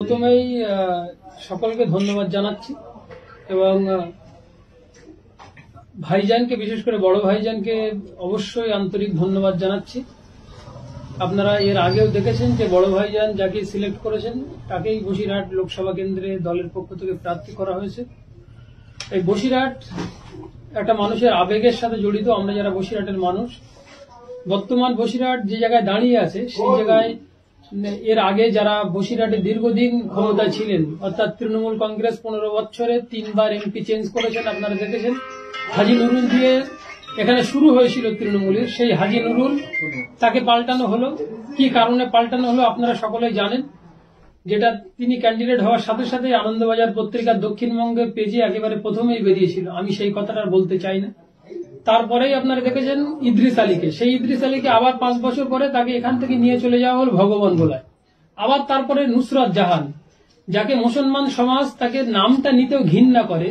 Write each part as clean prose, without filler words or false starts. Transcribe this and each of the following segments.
প্রথমেই সকলকে ধন্যবাদ জানাচ্ছি এবং ভাইজানকে, বিশেষ করে বড় ভাইজানকে অবশ্যই আন্তরিক ধন্যবাদ জানাচ্ছি। আপনারা এর আগেও দেখেছেন যে বড় ভাইজান যাকে সিলেক্ট করেছেন তাকেই বসিরহাট লোকসভা কেন্দ্রে দলের পক্ষ থেকে প্রার্থী করা হয়েছে। এই বসিরহাট একটা মানুষের আবেগের সাথে জড়িত। আমরা যারা বসিরহাটের মানুষ, বর্তমান বসিরহাট যে জায়গায় দাঁড়িয়ে আছে সেই জায়গায় এর আগে যারা বসিরহাটে দীর্ঘদিন ক্ষমতায় ছিলেন, অর্থাৎ তৃণমূল কংগ্রেস 15 বছরে 3 বার এমপি চেঞ্জ করেছেন। আপনারা দেখেছেন হাজি নুরুল দিয়ে এখানে শুরু হয়েছিল তৃণমূলের, সেই হাজি নুরুল তাকে পাল্টানো হলো। কি কারণে পাল্টানো হলো আপনারা সকলেই জানেন, যেটা তিনি ক্যান্ডিডেট হওয়ার সাথে সাথে আনন্দবাজার পত্রিকার দক্ষিণবঙ্গের পেজে একেবারে প্রথমেই বেরিয়েছিল। আমি সেই কথাটা বলতে চাই না। তারপরেই আপনারা দেখেছেন ইদ্রিস আলীকে, সেই ইদ্রিস আলীকে আবার 5 বছর পরে তাকে এখান থেকে নিয়ে চলে যাওয়া হল ভগবান গোলায়। আবার তারপরে নুসরাত জাহান, যাকে মুসলমান সমাজ তাকে নামটা নিতেও ঘৃণা করে।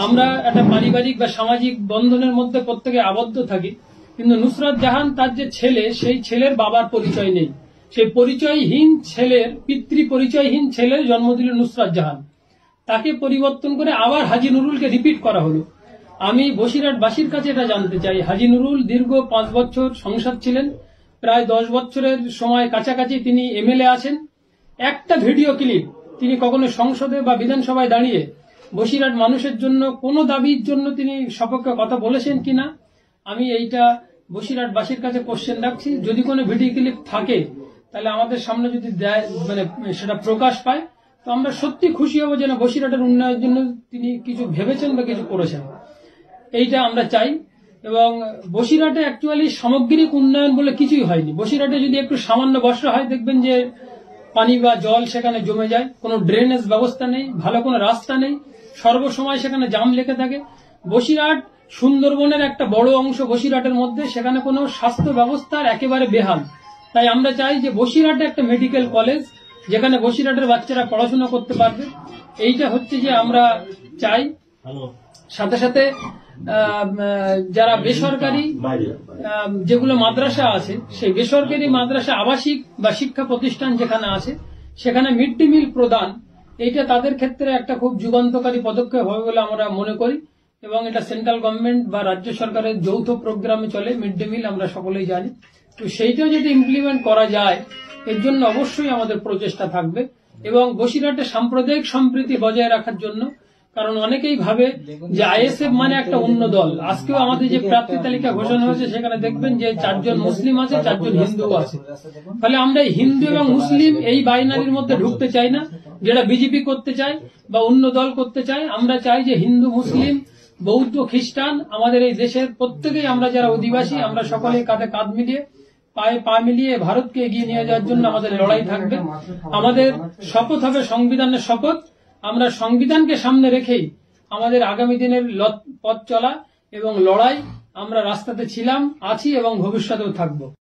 আমরা একটা পারিবারিক বা সামাজিক বন্ধনের মধ্যে প্রত্যেকে আবদ্ধ থাকি, কিন্তু নুসরাত জাহান তার যে ছেলে, সেই ছেলের বাবার পরিচয় নেই। সেই পরিচয়হীন ছেলের, পিতৃ পরিচয়হীন ছেলের জন্ম দিল নুসরাত জাহান। তাকে পরিবর্তন করে আবার হাজি নুরুলকে রিপিট করা হলো। আমি বসিরহাটবাসীর কাছে এটা জানতে চাই, হাজি নুরুল দীর্ঘ 5 বছর সংসদ ছিলেন, প্রায় 10 বছরের সময় কাছাকাছি তিনি এমএলএ আছেন। একটা ভিডিও ক্লিপ তিনি কখনো সংসদে বা বিধানসভায় দাঁড়িয়ে বসিরহাট মানুষের জন্য কোনো দাবির জন্য তিনি সপক্ষে কথা বলেছেন কিনা, আমি এইটা বসিরহাটবাসীর কাছে কোশ্চেন রাখছি। যদি কোনো ভিডিও ক্লিপ থাকে তাহলে আমাদের সামনে যদি দেয়, মানে সেটা প্রকাশ পায়, তো আমরা সত্যি খুশি হব যে না, বসিরহাটের উন্নয়নের জন্য তিনি কিছু ভেবেছেন বা কিছু করেছেন, এইটা আমরা চাই। এবং বসিরহাটে অ্যাকচুয়ালি সামগ্রিক উন্নয়ন বলে কিছুই হয়নি। বসিরহাটে যদি একটু সামান্য বর্ষা হয় দেখবেন যে পানি বা জল সেখানে জমে যায়, কোনো ড্রেনেজ ব্যবস্থা নেই, ভালো কোনো রাস্তা নেই, সর্বসময় সেখানে জাম লেগে থাকে। বসিরহাট সুন্দরবনের একটা বড় অংশ বসিরহাটের মধ্যে, সেখানে কোনো স্বাস্থ্য ব্যবস্থার একেবারে বেহাল। তাই আমরা চাই যে বসিরহাটে একটা মেডিকেল কলেজ, যেখানে বসিরহাটের বাচ্চারা পড়াশোনা করতে পারবে, এইটা হচ্ছে যে আমরা চাই। সাথে সাথে যারা বেসরকারি যেগুলো মাদ্রাসা আছে, সেই বেসরকারি মাদ্রাসা, আবাসিক বা শিক্ষা প্রতিষ্ঠান যেখানে আছে, সেখানে মিড ডে মিল প্রদান, এইটা তাদের ক্ষেত্রে একটা খুব যুগান্তকারী পদক্ষেপ হবে বলে আমরা মনে করি। এবং এটা সেন্ট্রাল গভর্নমেন্ট বা রাজ্য সরকারের যৌথ প্রোগ্রামে চলে মিড ডে মিল, আমরা সকলেই জানি। তো সেইটাও যদি ইমপ্লিমেন্ট করা যায়, এর জন্য অবশ্যই আমাদের প্রচেষ্টা থাকবে। এবং বসিরহাটে সাম্প্রদায়িক সম্প্রীতি বজায় রাখার জন্য, কারণ অনেকেই ভাবে যে আইএসএফ মানে একটা অন্য দল। আজকেও আমাদের যে প্রার্থী তালিকা ঘোষণা হয়েছে সেখানে দেখবেন যে 4 জন মুসলিম আছে, 4 জন হিন্দু আছে। ফলে আমরা হিন্দু এবং মুসলিম এই বাইনারির মধ্যে ঢুকতে চাই না, যেটা বিজেপি করতে চায় বা অন্য দল করতে চায়। আমরা চাই যে হিন্দু, মুসলিম, বৌদ্ধ, খ্রিস্টান, আমাদের এই দেশের প্রত্যেকেই আমরা যারা অধিবাসী, আমরা সকলে কাঁধে কাঁধ মিলিয়ে, পায়ে পা মিলিয়ে ভারতকে এগিয়ে নিয়ে যাওয়ার জন্য আমাদের লড়াই থাকবে। আমাদের শপথ হবে সংবিধানের শপথ। আমরা সংবিধানকে সামনে রেখেই আমাদের আগামী দিনের পথ চলা এবং লড়াই। আমরা রাস্তাতে ছিলাম, আছি এবং ভবিষ্যতেও থাকবো।